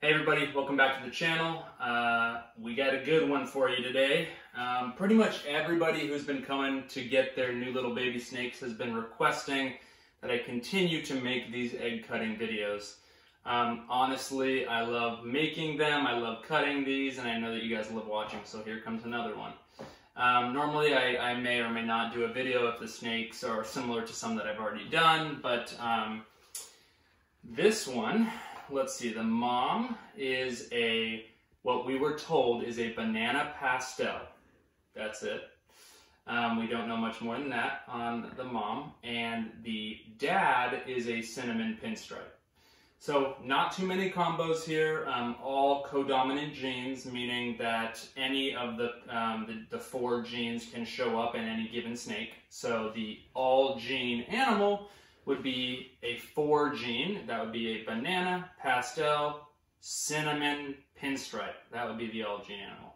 Hey everybody, welcome back to the channel. We got a good one for you today. Pretty much everybody who's been coming to get their new little baby snakes has been requesting that I continue to make these egg cutting videos. Honestly, I love making them, I love cutting these, and I know that you guys love watching, so here comes another one. Normally I may or may not do a video if the snakes are similar to some that I've already done, but this one, let's see, the mom is what we were told is a banana pastel. That's it. We don't know much more than that on the mom. And the dad is a cinnamon pinstripe. So not too many combos here, all codominant genes, meaning that any of the 4 genes can show up in any given snake. So the all gene animal would be a 4 gene. That would be a banana, pastel, cinnamon, pinstripe. That would be the all gene animal.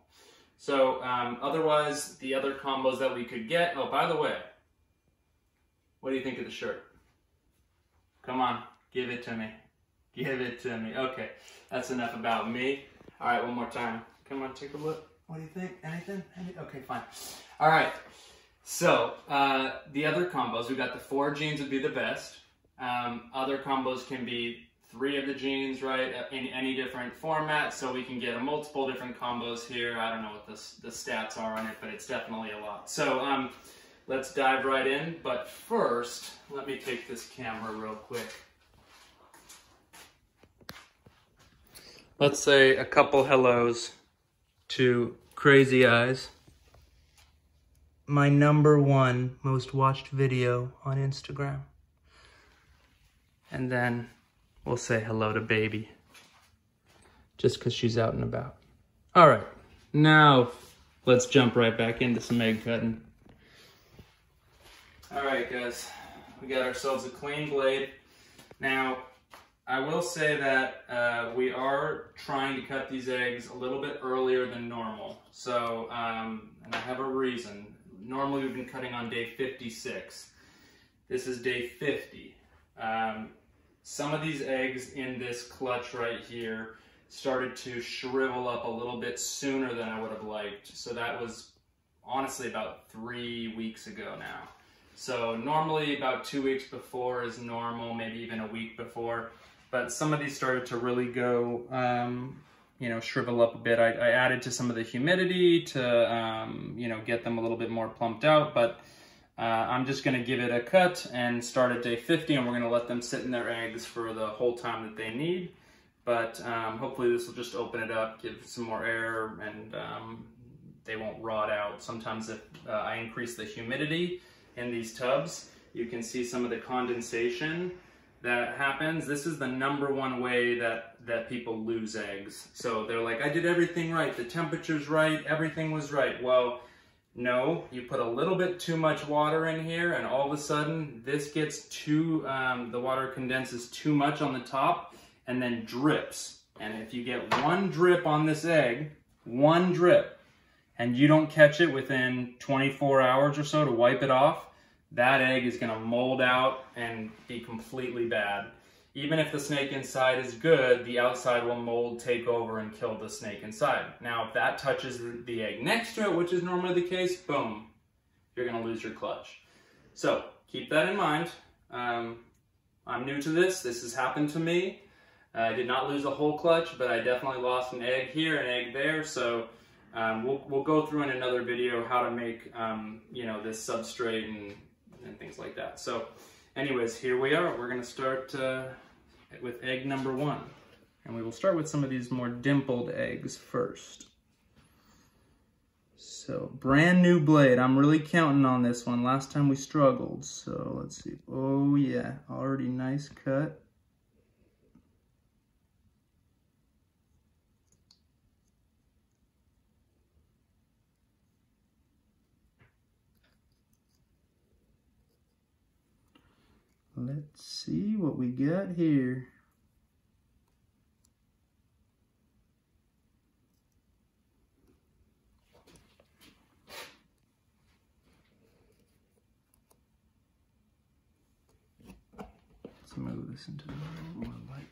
So otherwise, the other combos that we could get, oh, by the way, what do you think of the shirt? Come on, give it to me. Give it to me. Okay, that's enough about me. All right, one more time. Come on, take a look. What do you think? Anything? Okay, fine. All right. So, the other combos, we've got the 4 genes would be the best. Other combos can be 3 of the genes, right, in any different format, so we can get multiple different combos here. I don't know what the stats are on it, but it's definitely a lot. So, let's dive right in, but first, let me take this camera real quick. Let's say a couple hellos to Crazy Eyes. My #1 most watched video on Instagram. And then we'll say hello to Baby, just because she's out and about. All right, now let's jump right back into some egg cutting. All right, guys, we got ourselves a clean blade. Now, I will say that we are trying to cut these eggs a little bit earlier than normal. So, and I have a reason. Normally we've been cutting on day 56. This is day 50. Some of these eggs in this clutch right here started to shrivel up a little bit sooner than I would have liked. So that was honestly about 3 weeks ago now. So normally about 2 weeks before is normal, maybe even a week before. But some of these started to really go, shrivel up a bit. I added to some of the humidity to, get them a little bit more plumped out. But I'm just going to give it a cut and start at day 50, and we're going to let them sit in their eggs for the whole time that they need. But hopefully this will just open it up, give some more air, and they won't rot out. Sometimes if I increase the humidity in these tubs, you can see some of the condensation that happens. This is the #1 way that people lose eggs. So they're like, I did everything right, the temperature's right, everything was right. Well, no, you put a little bit too much water in here, and all of a sudden this gets too, the water condenses too much on the top and then drips. And if you get 1 drip on this egg, 1 drip, and you don't catch it within 24 hours or so to wipe it off, that egg is going to mold out and be completely bad. Even if the snake inside is good, the outside will mold, take over, and kill the snake inside. Now, if that touches the egg next to it, which is normally the case, boom, you're going to lose your clutch. So keep that in mind. I'm new to this. This has happened to me. I did not lose a whole clutch, but I definitely lost an egg here, an egg there. So we'll go through in another video how to make this substrate and things like that. So anyways, here we are. We're going to start with egg #1. And we will start with some of these more dimpled eggs first. So brand new blade. I'm really counting on this one. Last time we struggled. So let's see. Oh yeah, already nice cut. Let's see what we got here. Let's move this into the more light.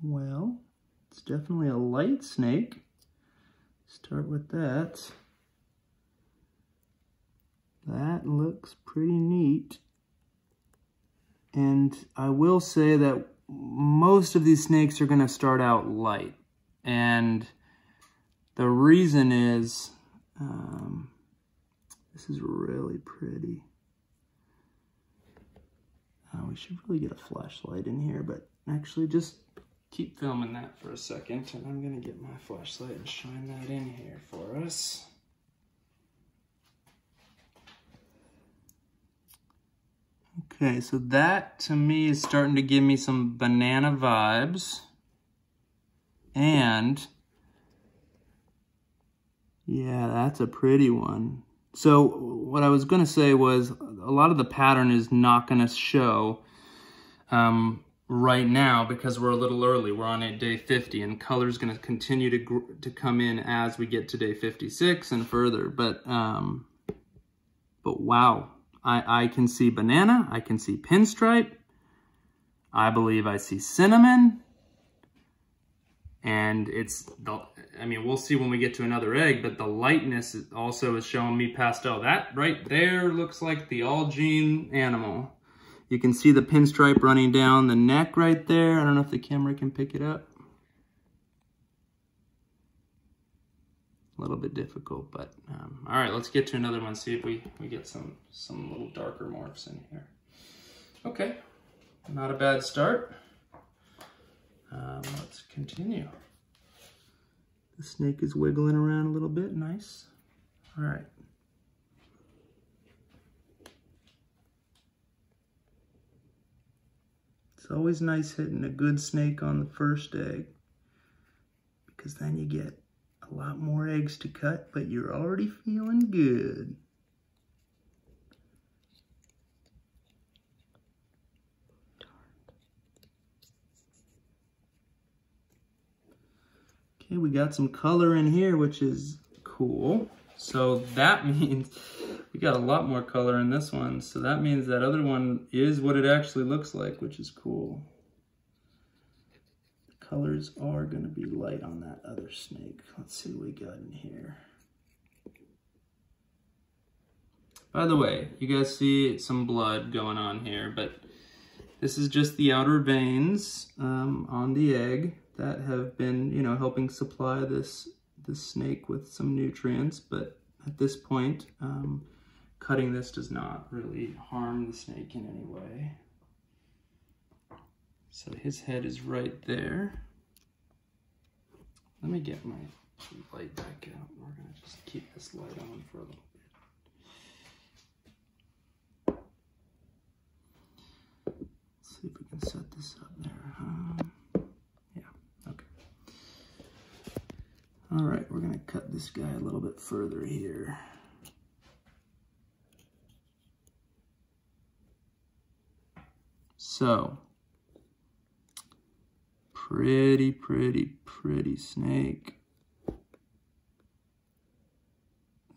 Well, it's definitely a light snake. Start with that. That looks pretty neat. And I will say that most of these snakes are going to start out light. And the reason is, this is really pretty. We should really get a flashlight in here, but actually just keep filming that for a second, and I'm gonna get my flashlight and shine that in here for us. Okay, so that to me is starting to give me some banana vibes. And yeah, that's a pretty one. So what I was going to say was a lot of the pattern is not going to show right now because we're a little early. We're on day 50, and color is going to continue to come in as we get to day 56 and further. But wow, I can see banana, I can see pinstripe, I believe I see cinnamon, and I mean, we'll see when we get to another egg, but the lightness also is showing me pastel. That right there looks like the all-gene animal. You can see the pinstripe running down the neck right there. I don't know if the camera can pick it up. A little bit difficult, but all right, let's get to another one, see if we get some little darker morphs in here. Okay, not a bad start. Let's continue. The snake is wiggling around a little bit, nice. All right. It's always nice hitting a good snake on the first egg, because then you get a lot more eggs to cut, but you're already feeling good. Okay, we got some color in here, which is cool. So that means we got a lot more color in this one. So that means that other one is what it actually looks like, which is cool. The colors are going to be light on that other snake. Let's see what we got in here. By the way, you guys see some blood going on here, but this is just the outer veins on the egg that have been, you know, helping supply this snake with some nutrients. But at this point, cutting this does not really harm the snake in any way. So his head is right there. Let me get my light back out. We're gonna just keep this light on for a little bit. Let's see if we can set this up there. All right, we're gonna cut this guy a little bit further here. So, pretty snake.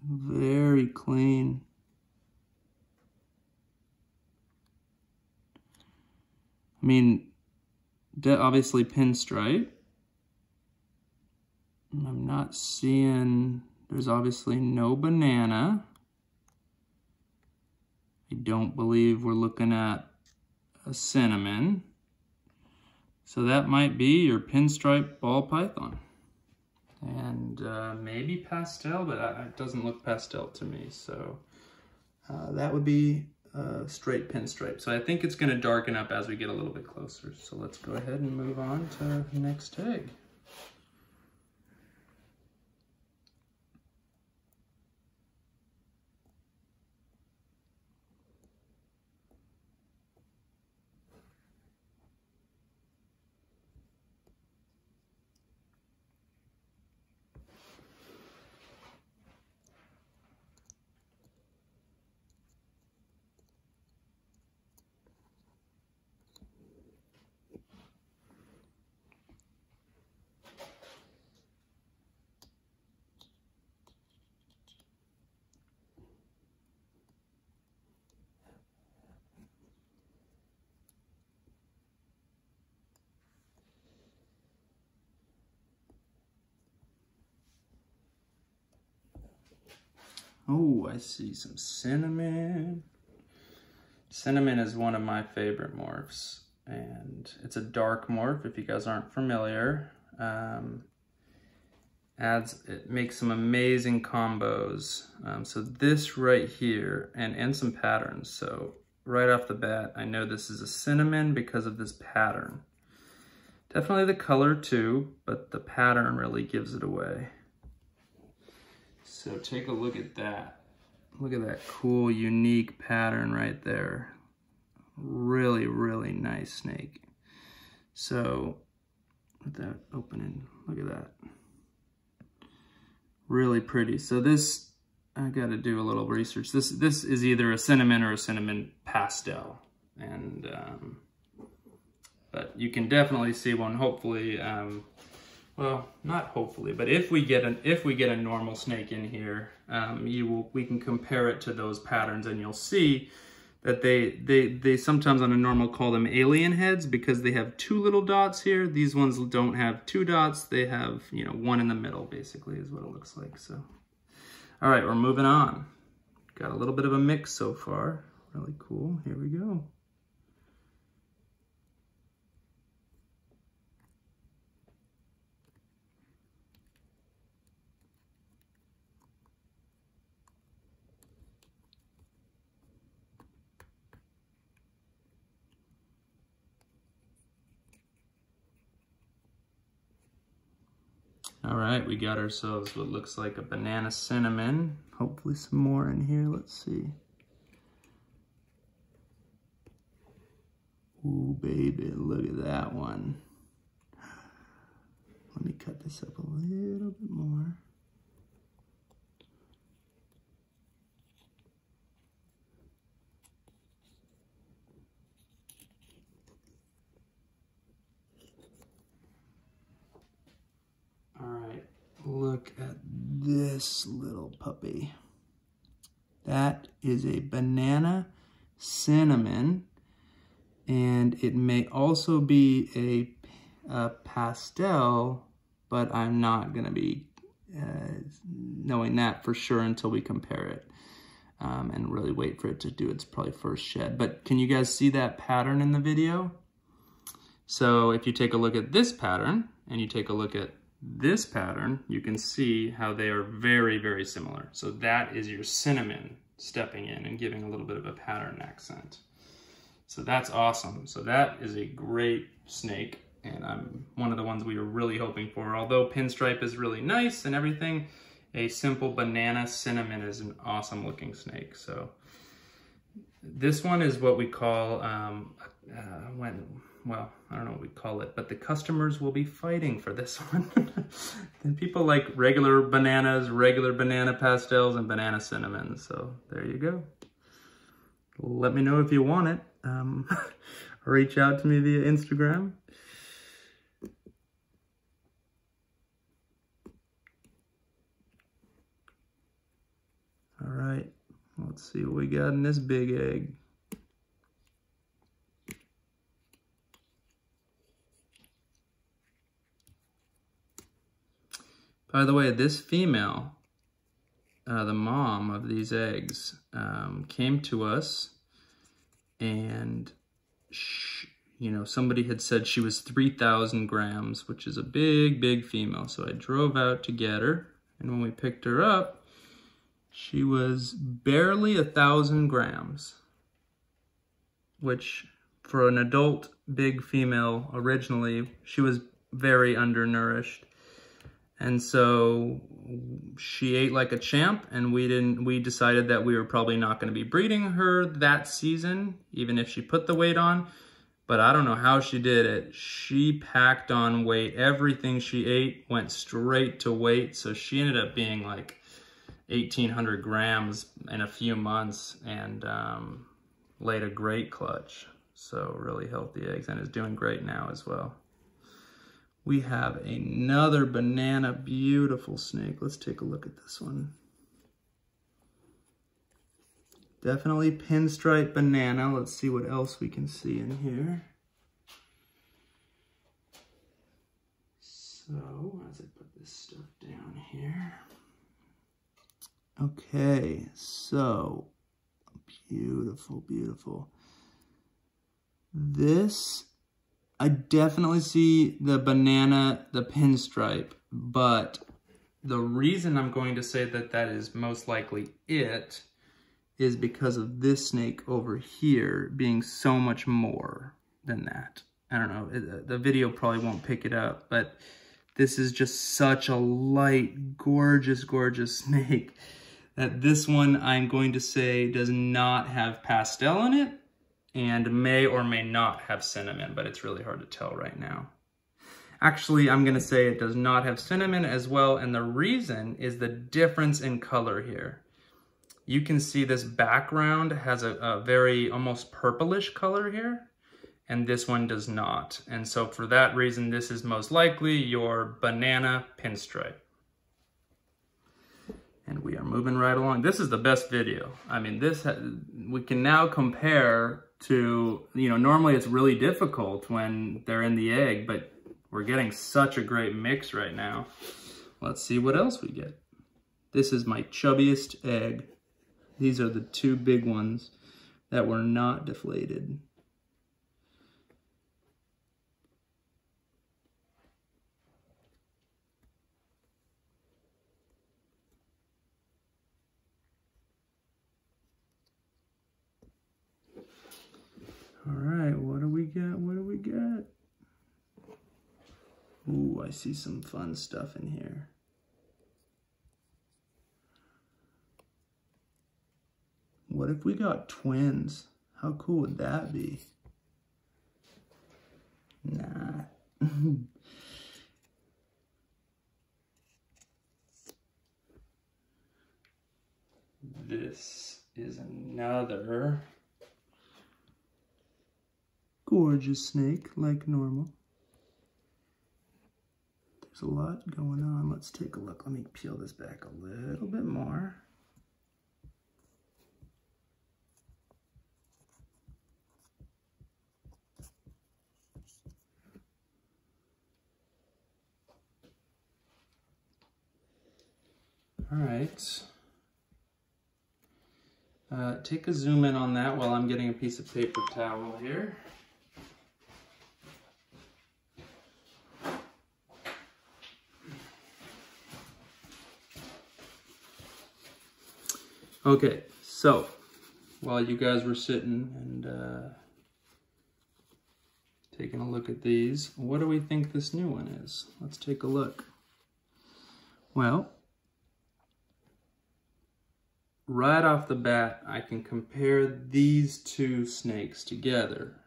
Very clean. I mean, obviously pinstripe. I'm not seeing, there's obviously no banana. I don't believe we're looking at a cinnamon. So that might be your pinstripe ball python. And maybe pastel, but it doesn't look pastel to me. So that would be straight pinstripe. So I think it's gonna darken up as we get a little bit closer. So let's go ahead and move on to the next egg. Oh, I see some cinnamon. Cinnamon is one of my favorite morphs, and it's a dark morph if you guys aren't familiar. It makes some amazing combos. So this right here, and some patterns. So right off the bat, I know this is a cinnamon because of this pattern. Definitely the color too, but the pattern really gives it away. So take a look at that. Look at that cool, unique pattern right there. Really, really nice snake. So with that opening, look at that. Really pretty. So this, I gotta do a little research. This is either a cinnamon or a cinnamon pastel. And, but you can definitely see one, hopefully, well, not hopefully, but if we get a normal snake in here, we can compare it to those patterns, and you'll see that they sometimes on a normal call them alien heads because they have two little dots here. These ones don't have two dots. They have, you know, one in the middle basically is what it looks like. So, all right, we're moving on. Got a little bit of a mix so far. Really cool. Here we go. All right, we got ourselves what looks like a banana cinnamon. Hopefully some more in here, let's see. Ooh, baby, look at that one. Let me cut this up a little bit more. All right, look at this little puppy. That is a banana cinnamon, and it may also be a pastel, but I'm not gonna be knowing that for sure until we compare it and really wait for it to do its probably first shed. But can you guys see that pattern in the video? So if you take a look at this pattern and you take a look at this pattern, you can see how they are very, very similar. So that is your cinnamon stepping in and giving a little bit of a pattern accent. So that's awesome. So that is a great snake, and I'm one of the ones we were really hoping for. Although pinstripe is really nice and everything, a simple banana cinnamon is an awesome looking snake. So this one is what we call, well, I don't know what we call it, but the customers will be fighting for this one. And people like regular bananas, regular banana pastels, and banana cinnamons. So there you go. Let me know if you want it. Reach out to me via Instagram. All right, let's see what we got in this big egg. By the way, this female, the mom of these eggs, came to us, and you know, somebody had said she was 3,000 grams, which is a big, big female. So I drove out to get her, and when we picked her up, she was barely 1,000 grams, which for an adult big female originally, she was very undernourished. And so she ate like a champ, and we decided that we were probably not going to be breeding her that season, even if she put the weight on. But I don't know how she did it. She packed on weight. Everything she ate went straight to weight. So she ended up being like 1,800 grams in a few months, and laid a great clutch. So really healthy eggs, and is doing great now as well. We have another banana, beautiful snake. Let's take a look at this one. Definitely pinstripe banana. Let's see what else we can see in here. So, as I put this stuff down here, Okay, so beautiful, beautiful. This, I definitely see the banana, the pinstripe, but the reason I'm going to say that that is most likely it is because of this snake over here being so much more than that. I don't know, the video probably won't pick it up, but this is just such a light, gorgeous, gorgeous snake that this one I'm going to say does not have pastel in it and may or may not have cinnamon, but it's really hard to tell right now. Actually, I'm gonna say it does not have cinnamon as well, and the reason is the difference in color here. You can see this background has a very almost purplish color here, and this one does not. And so for that reason, this is most likely your banana pinstripe. And we are moving right along. This is the best video. I mean, we can now compare to, you know, normally it's really difficult when they're in the egg, but we're getting such a great mix right now. Let's see what else we get. This is my chubbiest egg. These are the two big ones that were not deflated. All right, what do we get? What do we get? Ooh, I see some fun stuff in here. What if we got twins? How cool would that be? Nah. This is another gorgeous snake, like normal. There's a lot going on. Let's take a look. Let me peel this back a little bit more. All right. Take a zoom in on that while I'm getting a piece of paper towel here. Okay, so while you guys were sitting and taking a look at these, what do we think this new one is? Let's take a look. Well, right off the bat, I can compare these two snakes together,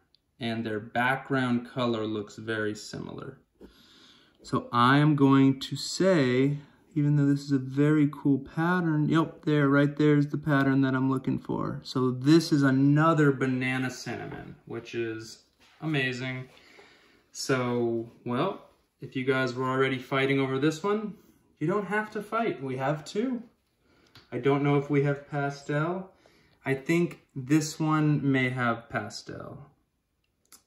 and their background color looks very similar. So I am going to say, even though this is a very cool pattern, yep, there, right there is the pattern that I'm looking for. So this is another banana cinnamon, which is amazing. So, well, if you guys were already fighting over this one, you don't have to fight. We have two. I don't know if we have pastel. I think this one may have pastel.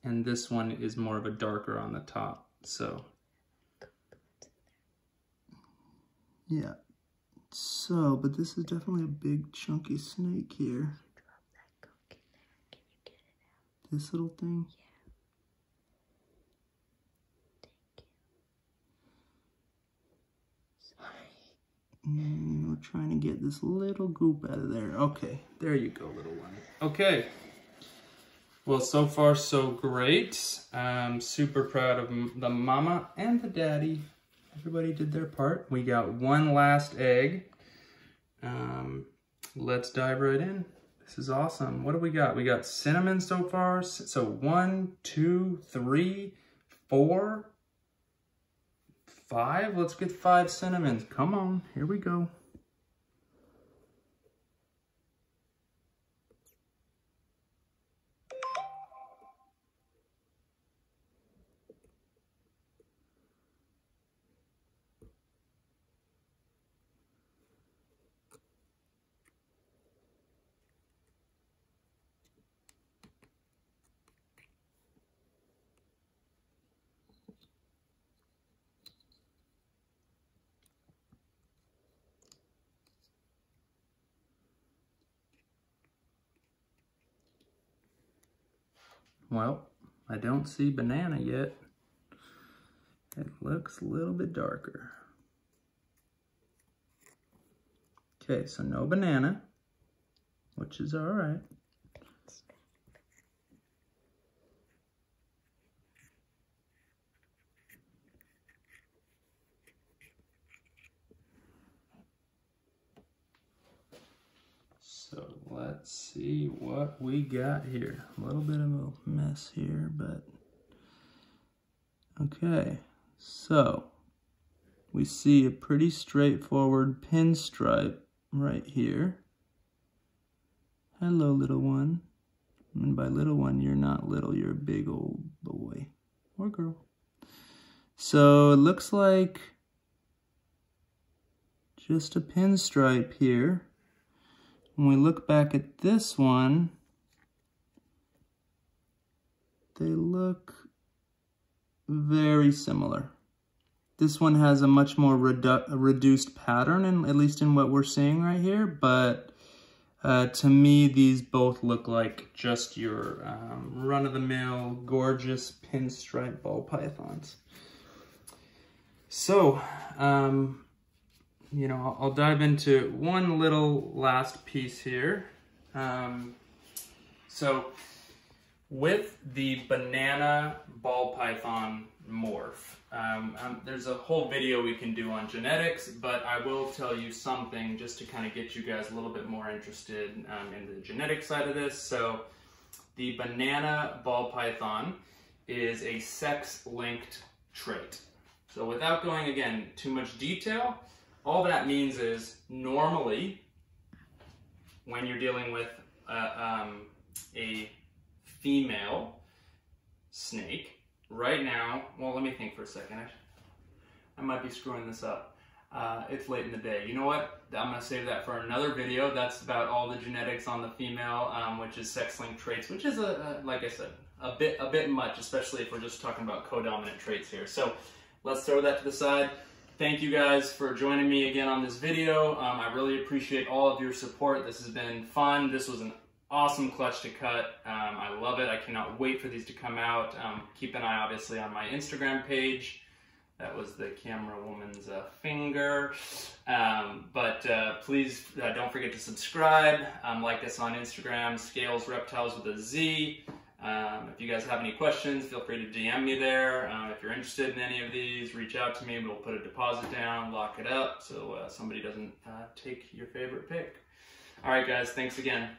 And this one is more of a darker on the top, so. Yeah, so, but this is definitely a big chunky snake here. Drop that coke in there. Can you get it out? This little thing? Yeah. Thank you. Sorry. We're trying to get this little goop out of there. Okay, there you go, little one. Okay. Well, so far so great. I'm super proud of the mama and the daddy. Everybody did their part. We got one last egg. Let's dive right in. This is awesome. What do we got? We got cinnamon so far. So 1, 2, 3, 4, 5. Let's get 5 cinnamons. Come on, here we go. Well, I don't see banana yet. It looks a little bit darker. Okay, so no banana, which is all right. So let's see what we got here. A little bit of a mess here, but okay. So we see a pretty straightforward pinstripe right here. Hello, little one. And by little one, you're not little, you're a big old boy or girl. So it looks like just a pinstripe here. When we look back at this one, they look very similar. This one has a much more reduced pattern, at least in what we're seeing right here, but to me, these both look like just your run-of-the-mill, gorgeous pinstripe ball pythons. So, you know, I'll dive into one little last piece here. So with the banana ball python morph, there's a whole video we can do on genetics, but I will tell you something just to kind of get you guys a little bit more interested in the genetic side of this. So the banana ball python is a sex-linked trait. So without going, again, too much detail, all that means is normally when you're dealing with a female snake, right now, well, let me think for a second. I might be screwing this up. It's late in the day. You know what? I'm going to save that for another video. That's about all the genetics on the female, which is sex-linked traits, which is, like I said, a bit much, especially if we're just talking about codominant traits here. So let's throw that to the side. Thank you guys for joining me again on this video. I really appreciate all of your support. This has been fun. This was an awesome clutch to cut. I love it. I cannot wait for these to come out. Keep an eye, obviously, on my Instagram page. That was the camera woman's finger. Please don't forget to subscribe. Like us on Instagram, Scales Reptiles with a Z. If you guys have any questions, feel free to DM me there. If you're interested in any of these, reach out to me. We'll put a deposit down, lock it up, so somebody doesn't take your favorite pick. All right, guys, thanks again.